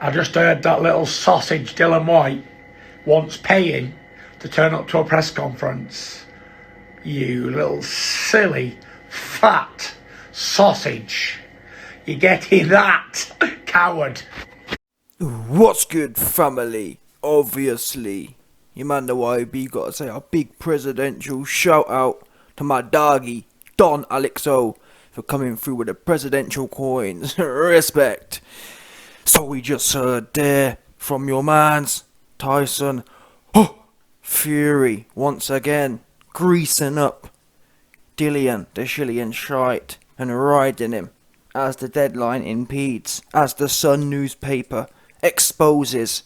I just heard that little sausage Dillian White wants paying to turn up to a press conference. You little silly, fat sausage. You getting that, coward? What's good, family? Obviously, you man know why we gotta say a big presidential shout out to my doggy, Don Alexo, for coming through with the presidential coins. Respect. So we just heard there from your mans, Tyson Fury, once again, greasing up Dillian the Shillian shite and riding him as the deadline impedes, as the Sun newspaper exposes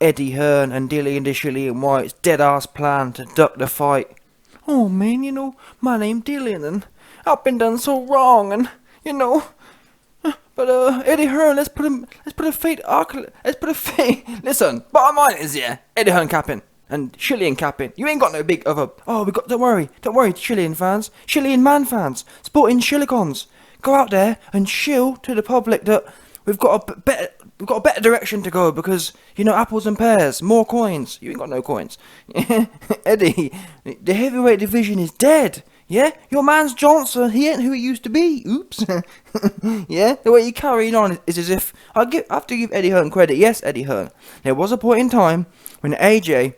Eddie Hearn and Dillian the Shillian White's dead-ass plan to duck the fight. Oh man, you know, my name Dillian and I've been done so wrong and, you know, but Eddie Hearn, let's put a fate, listen, bottom line is, yeah, Eddie Hearn capping and Shillian capping. You ain't got no big other, don't worry, Shillian fans, Shillian man fans, sporting Shillicons. Go out there and shill to the public that we've got a better direction to go because, you know, apples and pears, more coins. You ain't got no coins. Eddie, the heavyweight division is dead. Yeah? Your man's Johnson, he ain't who he used to be. Oops. Yeah? The way you carrying on is as if, I have to give Eddie Hearn credit. Yes, Eddie Hearn. There was a point in time when AJ,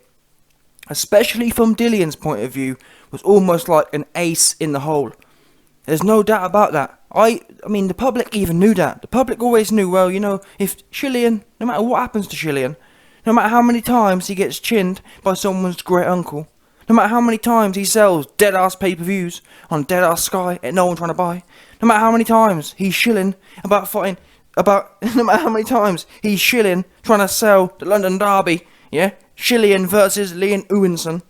especially from Dillian's point of view, was almost like an ace in the hole. There's no doubt about that. I mean, the public even knew that. The public always knew, well, you know, if Shillian, no matter what happens to Shillian, no matter how many times he gets chinned by someone's great uncle, no matter how many times he sells dead-ass pay-per-views on dead-ass Sky and no one trying to buy, no matter how many times he's shilling no matter how many times he's shilling trying to sell the London Derby, yeah, Shillian versus Liam Ewenson,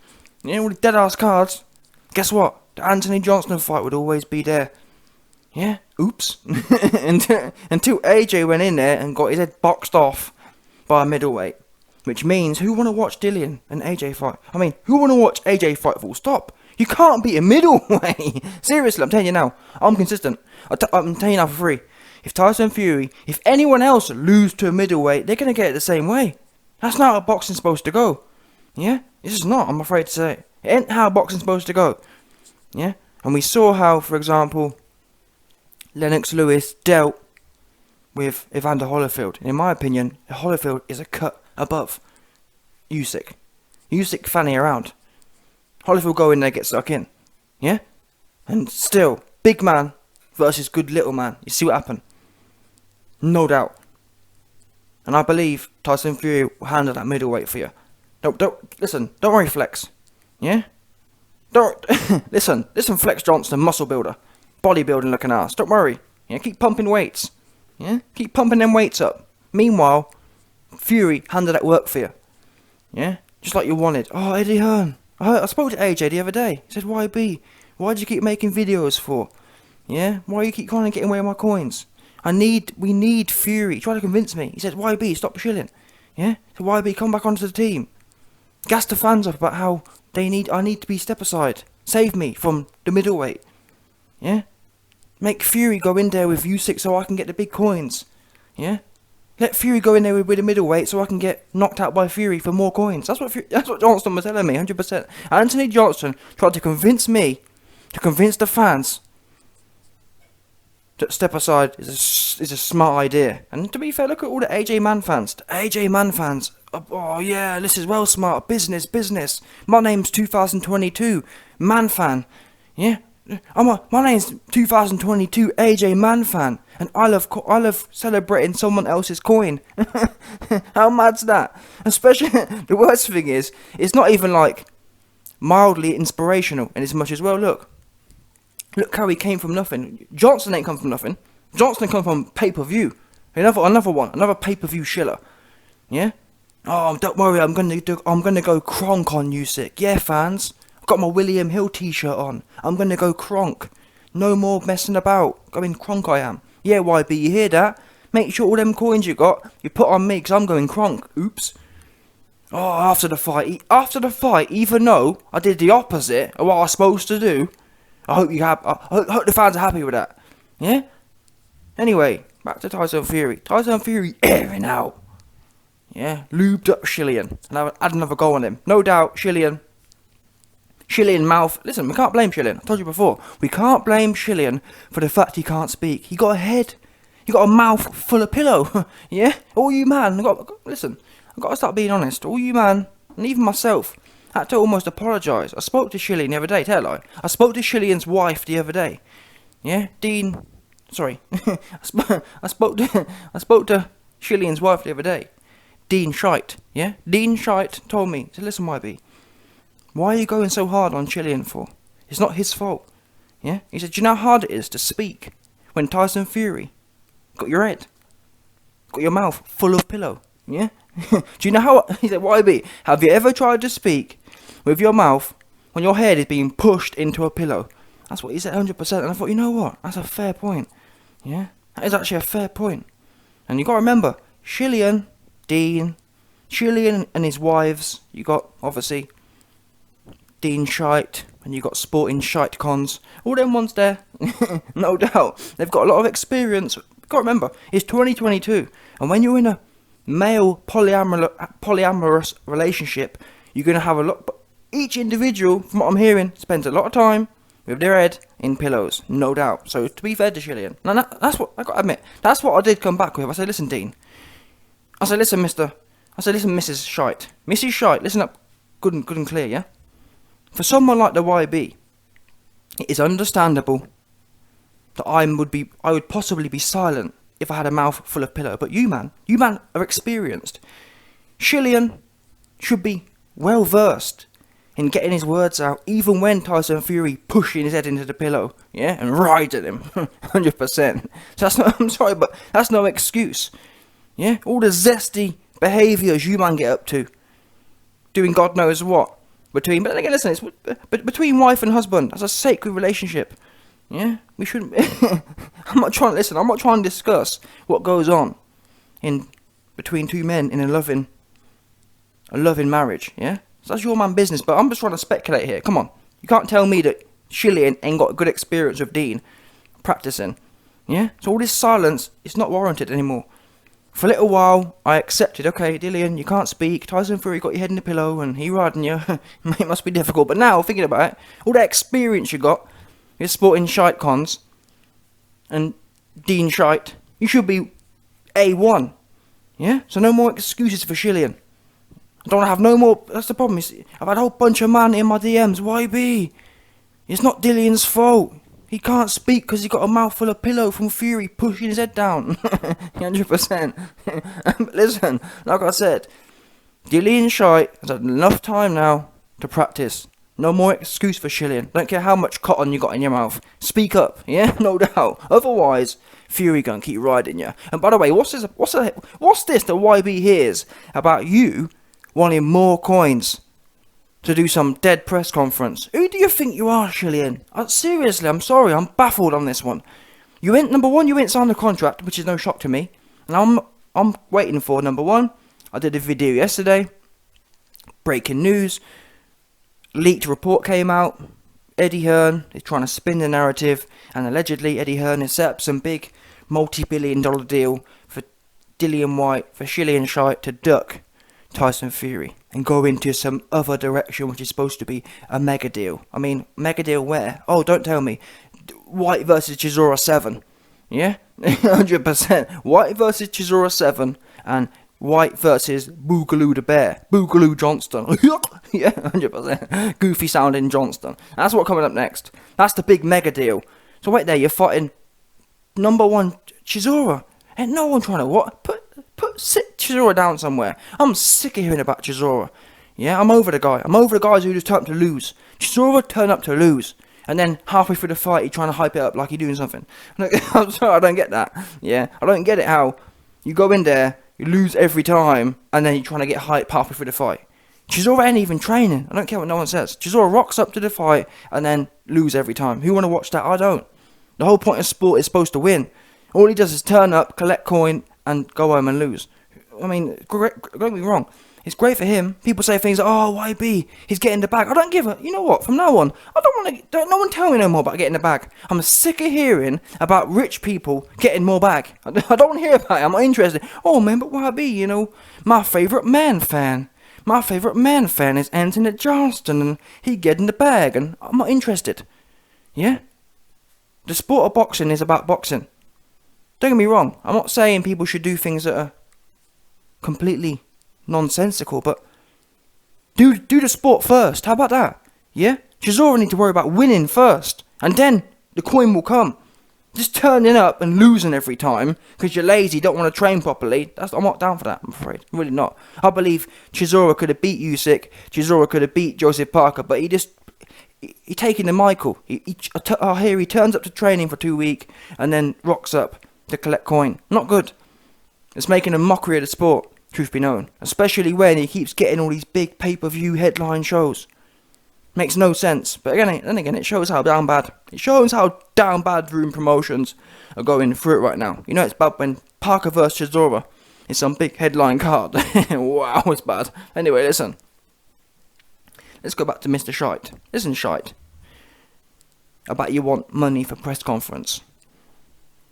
you know, all the dead-ass cards, guess what? The Anthony Johnson fight would always be there. Yeah, oops. Until AJ went in there and got his head boxed off by a middleweight. Which means, who want to watch Dillian and AJ fight? I mean, who want to watch AJ fight full stop? You can't beat a middleweight. Seriously, I'm telling you now. I'm consistent. I'm telling you now for free. If Tyson Fury, if anyone else lose to a middleweight, they're going to get it the same way. That's not how boxing's supposed to go. Yeah? It's just not, I'm afraid to say. It ain't how boxing's supposed to go. Yeah? And we saw how, for example, Lennox Lewis dealt with Evander Holyfield. In my opinion, Holyfield is a cut above Usyk. Usyk fanning around. Holyfield go in there, get stuck in. Yeah? And still, big man versus good little man. You see what happened? No doubt. And I believe Tyson Fury will handle that middleweight for you. Don't worry, Flex. Yeah? Listen, Flex Johnson, muscle builder. Bodybuilding looking ass. Don't worry. Yeah, keep pumping weights. Yeah? Keep pumping them weights up. Meanwhile, Fury handled that work for you. Yeah? Just like you wanted. Oh, Eddie Hearn. I spoke to AJ the other day. He said, YB, why do you keep making videos for? Yeah? Why you keep kind of getting away with my coins? We need Fury. He tried to convince me. He said, YB, stop shilling. Yeah? So YB, come back onto the team. Gas the fans up about how I need to be step aside. Save me from the middleweight. Yeah? Make Fury go in there with Usyk so I can get the big coins. Yeah? Let Fury go in there with a middleweight so I can get knocked out by Fury for more coins. That's what Johnson was telling me, 100%. Anthony Johnson tried to convince me, to convince the fans, that step aside is a smart idea. And to be fair, look at all the AJ Man fans. The AJ Man fans. Oh yeah, this is well smart. Business. My name's 2022 Man fan. Yeah? My name's 2022 AJ Man fan, and I love celebrating someone else's coin. How mad's that? Especially the worst thing is, it's not even like mildly inspirational, in as much as, well, look how he came from nothing. Johnson ain't come from nothing. Johnson come from pay-per-view. Another pay-per-view shiller. Yeah. Oh, don't worry, I'm gonna go Kronk on Usyk. Yeah, fans. Got my William Hill t-shirt on. I'm gonna go Kronk. No more messing about. Going Kronk I am. Yeah, YB, you hear that? Make sure all them coins you got, you put on me, 'cause I'm going Kronk. Oops. Oh, after the fight, even though I did the opposite of what I was supposed to do, I hope the fans are happy with that. Yeah? Anyway, back to Tyson Fury. Tyson Fury airing out Yeah, lubed up Shillian and had another go on him. No doubt, Shillian mouth. Listen, we can't blame Shillian. I told you before. We can't blame Shillian for the fact he can't speak. He got a head. He got a mouth full of pillow. Yeah? All you man. Listen, I've got to start being honest. All you man, and even myself, had to almost apologise. I spoke to Shillian the other day, tell I. I spoke to Shillian's wife the other day. Yeah? Dean. Sorry. I spoke to Shillian's wife the other day. Dean Shite. Yeah? Dean Shite told me. He said, listen, YB. Why are you going so hard on Shillian for? It's not his fault. Yeah? He said, do you know how hard it is to speak when Tyson Fury got your head, got your mouth full of pillow? Yeah? Do you know how... He said, YB, have you ever tried to speak with your mouth when your head is being pushed into a pillow? That's what he said, 100%. And I thought, you know what? That's a fair point. Yeah? That is actually a fair point. And you got to remember, Shillian, Dean, Shillian and his wives, you got, obviously... Dean Shite, and you got Sporting Shite Cons. All them ones there, no doubt. They've got a lot of experience. Got to remember, it's 2022, and when you're in a male polyamorous relationship, you're going to have a lot. But each individual, from what I'm hearing, spends a lot of time with their head in pillows, no doubt. So to be fair to Shillian, now that's what I got to admit. That's what I did come back with. I said, listen, Dean. I said, listen, Mister. I said, listen, Mrs. Shite. Mrs. Shite, listen up, good and clear, yeah. For someone like the YB, it is understandable that I would possibly be silent if I had a mouth full of pillow. But you man are experienced. Shillian should be well versed in getting his words out, even when Tyson Fury pushing his head into the pillow, yeah, and riding him, 100%. So that's not, I'm sorry, but that's no excuse. Yeah, all the zesty behaviours you man get up to, doing God knows what. But then again, listen, it's between wife and husband. That's a sacred relationship. Yeah, we shouldn't. I'm not trying to discuss what goes on in between two men in a loving marriage. Yeah, so that's your man business. But I'm just trying to speculate here. Come on, you can't tell me that Shillian ain't got a good experience with Dean practicing. Yeah, so all this silence is not warranted anymore. For a little while, I accepted, okay, Dillian, you can't speak, Tyson Fury got your head in the pillow, and he riding you, it must be difficult. But now, thinking about it, all that experience you got, you're Sporting Shite Cons, and Dean Shite, you should be A1, yeah? So no more excuses for Shillian. I don't have no more, that's the problem, I've had a whole bunch of man in my DMs, YB, it's not Dillian's fault. He can't speak because he got a mouthful of pillow from Fury pushing his head down. 100%. Listen, like I said, Dillian Shite has had enough time now to practice. No more excuse for Shillian. Don't care how much cotton you got in your mouth. Speak up, yeah? No doubt. Otherwise, Fury gonna keep riding you. And by the way, what's this that YB hears about you wanting more coins to do some dead press conference? Who do you think you are, Shillian? Seriously, I'm sorry, I'm baffled on this one. You went sign the contract, which is no shock to me. And I'm waiting for, number one, I did a video yesterday. Breaking news. Leaked report came out. Eddie Hearn is trying to spin the narrative. And allegedly, Eddie Hearn has set up some big multi-billion-dollar deal for Dillian White, for Shillian Shite to duck Tyson Fury and go into some other direction, which is supposed to be a mega deal. I mean, mega deal where? Oh, don't tell me. White versus Chisora 7. Yeah? 100%. White versus Chisora 7 and White versus Boogaloo the Bear. Boogaloo Johnston. Yeah, 100%. Goofy sounding Johnston. That's what's coming up next. That's the big mega deal. So wait there, you're fighting number one Chisora. Ain't no one trying to what? Sit Chisora down somewhere. I'm sick of hearing about Chisora. Yeah, I'm over the guy. I'm over the guys who just turn up to lose. Chisora turned up to lose. And then halfway through the fight, he's trying to hype it up like he's doing something. I'm sorry, I don't get that. Yeah, I don't get it how you go in there, you lose every time, and then you're trying to get hype halfway through the fight. Chisora ain't even training. I don't care what no one says. Chisora rocks up to the fight and then lose every time. Who want to watch that? I don't. The whole point of sport is supposed to win. All he does is turn up, collect coin, and go home and lose. I mean, don't get me wrong. It's great for him. People say things like, oh, YB, he's getting the bag. I don't give a... You know what? From now on, I don't want to... No one tell me no more about getting the bag. I'm sick of hearing about rich people getting more bag. I don't want to hear about it. I'm not interested. Oh, man, but YB, you know, my favourite man fan. My favourite man fan is Anthony Johnston, and he getting the bag, and I'm not interested. Yeah? The sport of boxing is about boxing. Don't get me wrong. I'm not saying people should do things that are completely nonsensical, but do the sport first. How about that? Yeah? Chisora need to worry about winning first, and then the coin will come. Just turning up and losing every time because you're lazy, don't want to train properly. I'm not down for that, I'm afraid. I'm really not. I believe Chisora could have beat Usyk. Chisora could have beat Joseph Parker, but he taking the Michael. I hear he turns up to training for 2 weeks and then rocks up to collect coin. Not good. It's making a mockery of the sport, truth be known. Especially when he keeps getting all these big pay-per-view headline shows. Makes no sense. But again, it shows how down bad. It shows how down bad Room Promotions are going through it right now. You know it's bad when Parker vs Chisora is some big headline card. Wow, it's bad. Anyway, listen. Let's go back to Mr. Shite. Listen, Shite. I bet you want money for press conference.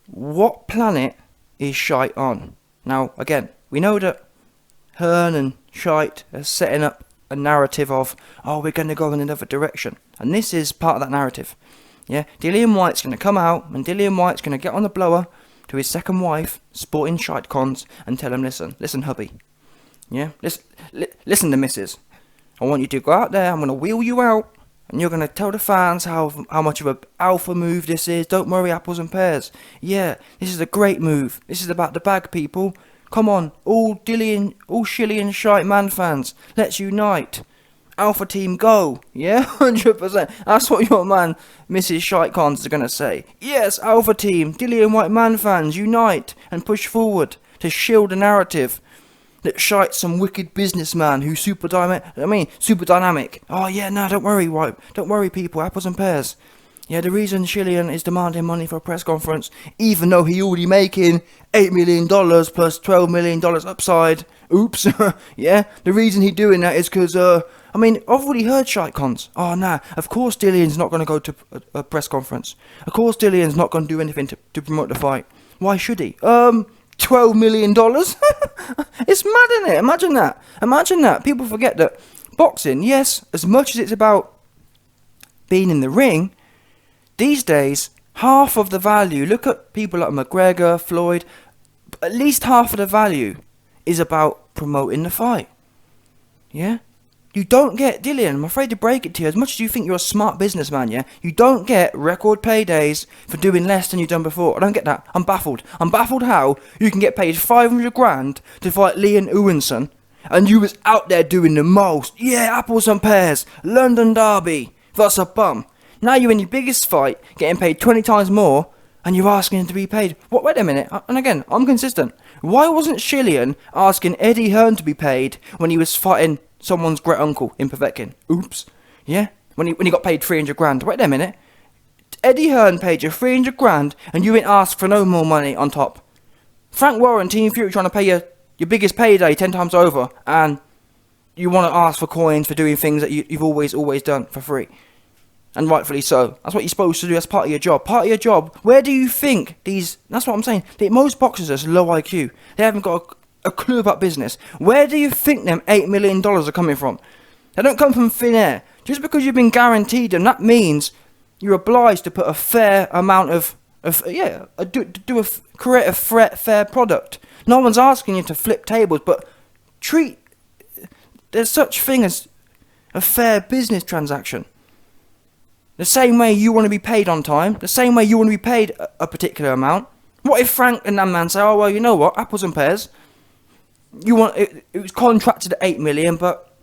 What planet is Shite on? Now, again, we know that Hearn and Shite are setting up a narrative of, oh, we're going to go in another direction. And this is part of that narrative. Yeah, Dillian White's going to come out, and Dillian White's going to get on the blower to his second wife, sporting Shite cons, and tell him, listen, hubby. Yeah, listen to missus. I want you to go out there, I'm going to wheel you out, and you're going to tell the fans how much of an alpha move this is. Don't worry, apples and pears. Yeah, this is a great move. This is about the bag, people. Come on, all Shilly and Shite man fans, let's unite. Alpha team go, yeah, 100%. That's what your man, Mrs. Shite Cons, is going to say. Yes, Alpha team, Dillian White man fans, unite and push forward to shield the narrative that Shite's some wicked businessman who's super dynamic. Oh yeah, no, don't worry, White. Don't worry, people, apples and pears. Yeah, the reason Shillian is demanding money for a press conference, even though he already making $8 million plus $12 million upside. Oops. Yeah, the reason he doing that is because, I've already heard Shite Cons. Oh, nah, of course Dillian's not going to go to a press conference. Of course Dillian's not going to do anything to promote the fight. Why should he? $12 million? It's mad, isn't it? Imagine that. People forget that boxing, yes, as much as it's about being in the ring, these days, half of the value, look at people like McGregor, Floyd, at least half of the value is about promoting the fight. Yeah? You don't get, Dillian, I'm afraid to break it to you, as much as you think you're a smart businessman, yeah? You don't get record paydays for doing less than you've done before. I don't get that. I'm baffled. I'm baffled how you can get paid 500 grand to fight Leon Uwenson, and you was out there doing the most. Yeah, apples and pears, London Derby, that's a bum. Now you're in your biggest fight, getting paid 20 times more, and you're asking him to be paid. What? Wait a minute. And again, I'm consistent. Why wasn't Shillian asking Eddie Hearn to be paid when he was fighting someone's great uncle in Povetkin? Oops. Yeah? When he got paid 300 grand. Wait a minute. Eddie Hearn paid you 300 grand, and you ain't asked for no more money on top. Frank Warren, Team Fury, trying to pay your biggest payday 10 times over, and you want to ask for coins for doing things that you've always done for free. And rightfully so. That's what you're supposed to do. That's part of your job. Where do you think these... That's what I'm saying. Most boxers are low IQ. They haven't got a clue about business. Where do you think them $8 million are coming from? They don't come from thin air. Just because you've been guaranteed them, that means you're obliged to put a fair amount create a fair product. No one's asking you to flip tables, but there's such thing as a fair business transaction. The same way you want to be paid on time, the same way you want to be paid a particular amount. What if Frank and that man say, oh, well, you know what, apples and pears, it was contracted at 8 million, but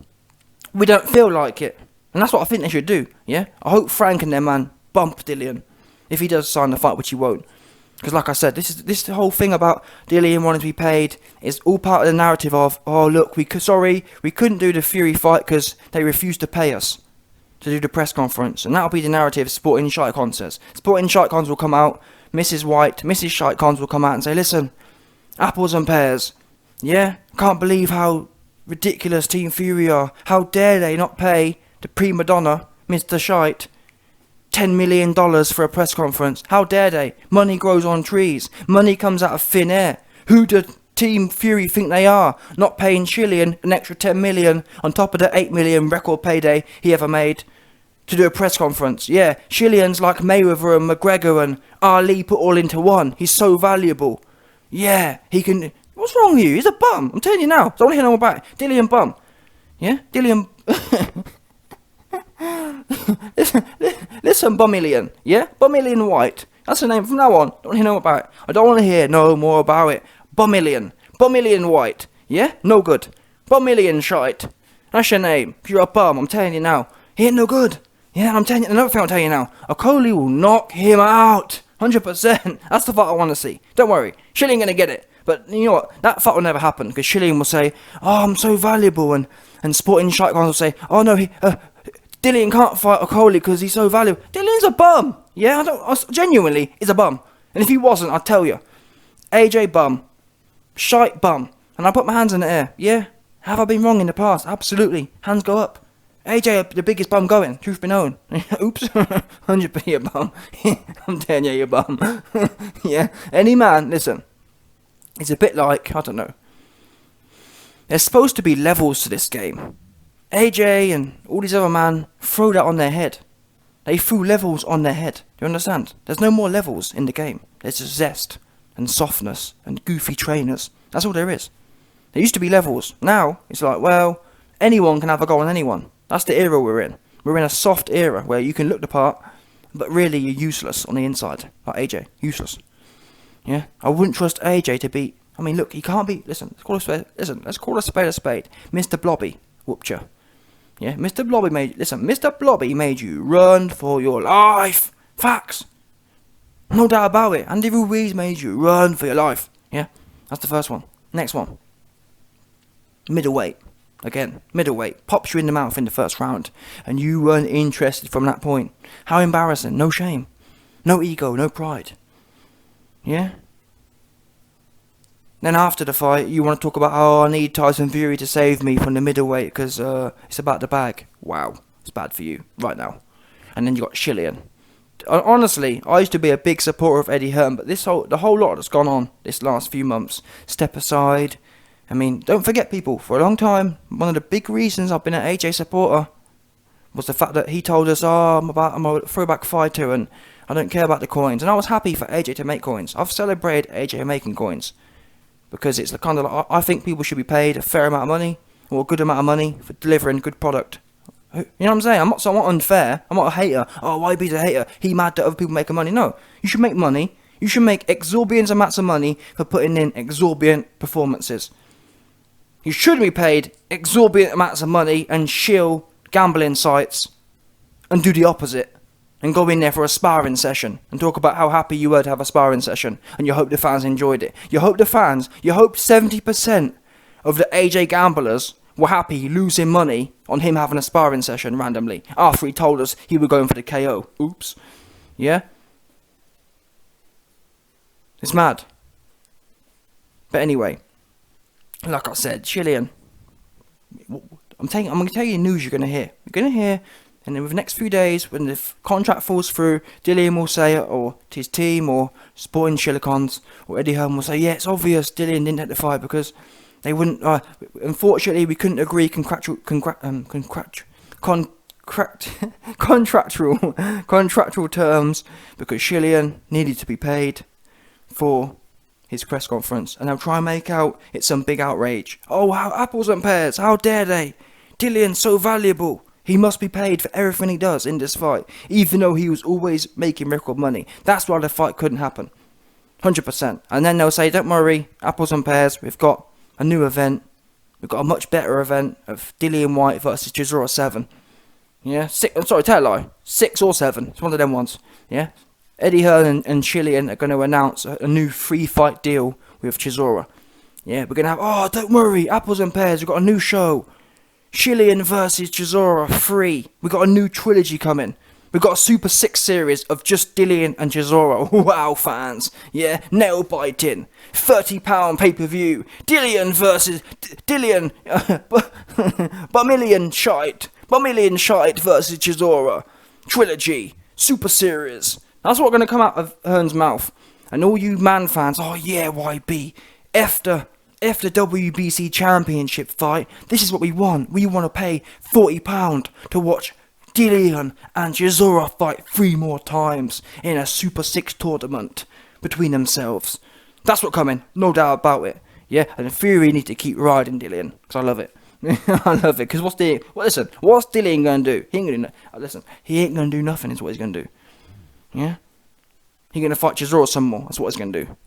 we don't feel like it. And that's what I think they should do, yeah? I hope Frank and their man bump Dillian, if he does sign the fight, which he won't. Because like I said, this whole thing about Dillian wanting to be paid is all part of the narrative of, oh, look, we couldn't do the Fury fight because they refused to pay us to do the press conference, and that'll be the narrative Sporting Shite Cons says. Sporting Shite Cons will come out, Mrs. Shite Cons will come out and say, listen, apples and pears, yeah, can't believe how ridiculous Team Fury are. How dare they not pay the prima donna, Mr. Shite, $10 million for a press conference? How dare they? Money grows on trees. Money comes out of thin air. Who do Team Fury think they are? Not paying Dillian an extra $10 million on top of the $8 million record payday he ever made to do a press conference. Yeah, Dillian's like Mayweather and McGregor and Ali put all into one. He's so valuable. Yeah, he can... What's wrong with you? He's a bum. I'm telling you now. So I want to hear no more about it. Dillian bum. Yeah? Dillian... listen, Bumillion. Yeah? Bumillion White. That's the name from now on. Don't want to hear no more about it. I don't want to hear no more about it. Bumillion. Bumillion White. Yeah? No good. Bumillion Shite. That's your name. If you're a bum, I'm telling you now. He ain't no good. Yeah, and I'm telling you, another thing I'll tell you now. Okoli will knock him out. 100%. That's the fight I want to see. Don't worry. Dillian gonna get it. But you know what? That fight will never happen because Dillian will say, "Oh, I'm so valuable," and sporting shite guys will say, "Oh no, Dillian can't fight Okoli because he's so valuable." Dillian's a bum. Yeah, genuinely, he's a bum. And if he wasn't, I'd tell you, AJ bum, shite bum, and I put my hands in the air. Yeah, have I been wrong in the past? Absolutely. Hands go up. AJ, the biggest bum going. Truth be known. Oops. 100% you bum. I'm telling you, you bum. Yeah. Any man, listen. It's a bit like, I don't know. There's supposed to be levels to this game. AJ and all these other men throw that on their head. They threw levels on their head. Do you understand? There's no more levels in the game. There's just zest and softness and goofy trainers. That's all there is. There used to be levels. Now, it's like, well, anyone can have a go on anyone. That's the era we're in. We're in a soft era where you can look the part, but really you're useless on the inside. Like AJ, useless. Yeah, I wouldn't trust AJ to beat. I mean, look, he can't beat. Listen, let's call a spade a spade. Mr. Blobby whooped you. Yeah, Mr. Blobby made. Listen, Mr. Blobby made you run for your life. Facts. No doubt about it. Andy Ruiz made you run for your life. Yeah, that's the first one. Next one. Middleweight. Again, middleweight. Pops you in the mouth in the first round, and you weren't interested from that point. How embarrassing. No shame. No ego. No pride. Yeah? Then after the fight, you want to talk about, oh, I need Tyson Fury to save me from the middleweight because it's about the bag. Wow, it's bad for you right now. And then you got Dillian. Honestly, I used to be a big supporter of Eddie Hearn, but the whole lot that's gone on this last few months, step aside. I mean, don't forget, people, for a long time, one of the big reasons I've been an AJ supporter was the fact that he told us, oh, I'm a throwback fighter and I don't care about the coins. And I was happy for AJ to make coins. I've celebrated AJ making coins. Because it's kind of like, I think people should be paid a fair amount of money, or a good amount of money, for delivering good product. You know what I'm saying? I'm not unfair. I'm not a hater. Oh, why be a hater? He mad that other people making money. No. You should make money. You should make exorbitant amounts of money for putting in exorbitant performances. You should be paid exorbitant amounts of money and shill gambling sites and do the opposite. And go in there for a sparring session and talk about how happy you were to have a sparring session and you hope the fans enjoyed it. You hope 70% of the AJ gamblers were happy losing money on him having a sparring session randomly after he told us he was going for the KO. Oops. Yeah? It's mad. But anyway, like I said, Dillian, I'm going to tell you news you're going to hear. You're going to hear. And then with the next few days, when the contract falls through, Dillian will say it, or his team, or Sporting Chilicons, or Eddie Hearn will say, yeah, it's obvious Dillian didn't have the fight because they wouldn't. Unfortunately, we couldn't agree contractual terms because Dillian needed to be paid for his press conference, and they'll try and make out it's some big outrage. Oh, how apples and pears! How dare they? Dillian's so valuable. He must be paid for everything he does in this fight, even though he was always making record money. That's why the fight couldn't happen. 100%. And then they'll say, don't worry, apples and pears, we've got a new event. We've got a much better event of Dillian White versus Chisora 7. Yeah, tell a lie. 6 or 7. It's one of them ones. Yeah. Eddie Hearn and Dillian are going to announce a new 3-fight deal with Chisora. Yeah, we're going to have, oh, don't worry, apples and pears, we've got a new show. Dillian versus Chisora 3. We got a new trilogy coming. We've got a Super 6 series of just Dillian and Chisora. Wow, fans. Yeah, nail biting. £30 pay-per-view. Dillian versus Dillian. Bumillion Shite versus Chisora. Trilogy. Super series. That's what's going to come out of Hearn's mouth. And all you man fans, oh yeah, YB. After WBC Championship fight, this is what we want. We want to pay £40 to watch Dillian and Chisora fight 3 more times in a Super 6 tournament between themselves. That's what's coming, no doubt about it. Yeah, and Fury need to keep riding Dillian, because I love it. I love it, because what's Dillian going to do? He ain't going to do nothing, is what he's going to do. Yeah? He's going to fight Chisora some more, that's what he's going to do.